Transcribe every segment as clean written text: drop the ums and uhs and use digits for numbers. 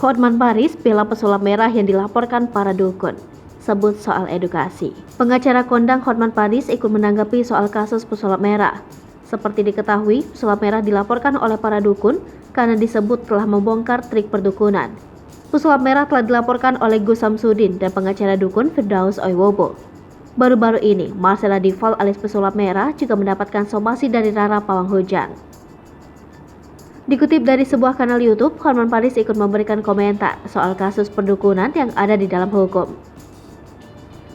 Hotman Paris bela pesulap merah yang dilaporkan para dukun. Sebut soal edukasi. Pengacara kondang Hotman Paris ikut menanggapi soal kasus pesulap merah. Seperti diketahui, pesulap merah dilaporkan oleh para dukun karena disebut telah membongkar trik perdukunan. Pesulap merah telah dilaporkan oleh Gus Samsudin dan pengacara dukun Firdaus Oiwobo. Baru-baru ini, Marcella Dival alias pesulap merah juga mendapatkan somasi dari Rara Pawang Hujan. Dikutip dari sebuah kanal YouTube, Hotman Paris ikut memberikan komentar soal kasus perdukunan yang ada di dalam hukum.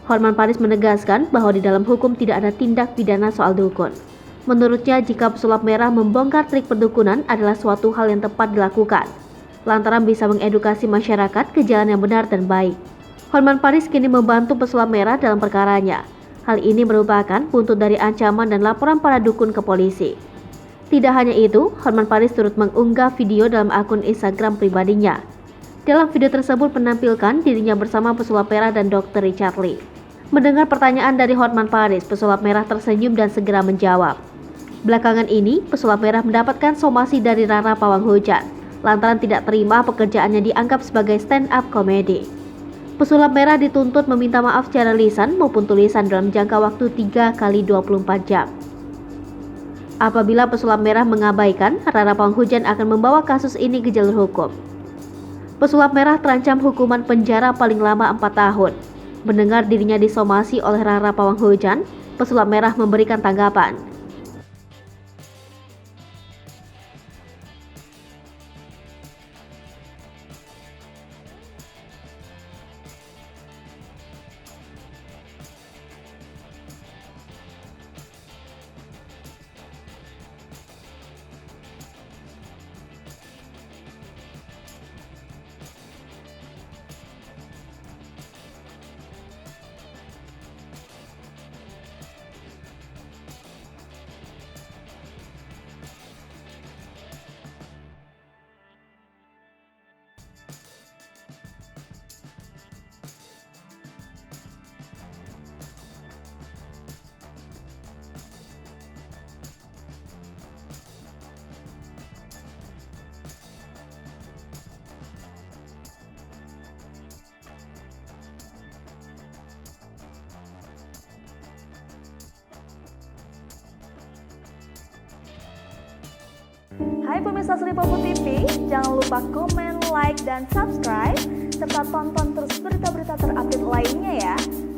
Hotman Paris menegaskan bahwa di dalam hukum tidak ada tindak pidana soal dukun. Menurutnya, jika pesulap merah membongkar trik perdukunan adalah suatu hal yang tepat dilakukan, lantaran bisa mengedukasi masyarakat ke jalan yang benar dan baik. Hotman Paris kini membantu pesulap merah dalam perkaranya. Hal ini merupakan buntut dari ancaman dan laporan para dukun ke polisi. Tidak hanya itu, Hotman Paris turut mengunggah video dalam akun Instagram pribadinya. Dalam video tersebut menampilkan dirinya bersama pesulap merah dan Dr. Richard Lee. Mendengar pertanyaan dari Hotman Paris, pesulap merah tersenyum dan segera menjawab. Belakangan ini, pesulap merah mendapatkan somasi dari Rara Pawang Hujan, lantaran tidak terima pekerjaannya dianggap sebagai stand-up komedi. Pesulap merah dituntut meminta maaf secara lisan maupun tulisan dalam jangka waktu 3 kali 24 jam. Apabila pesulap merah mengabaikan, Rara Pawang Hujan akan membawa kasus ini ke jalur hukum. Pesulap merah terancam hukuman penjara paling lama 4 tahun. Mendengar dirinya disomasi oleh Rara Pawang Hujan, pesulap merah memberikan tanggapan. Hai pemirsa Sri Popo TV, jangan lupa komen, like, dan subscribe, serta tonton terus berita-berita terupdate lainnya ya.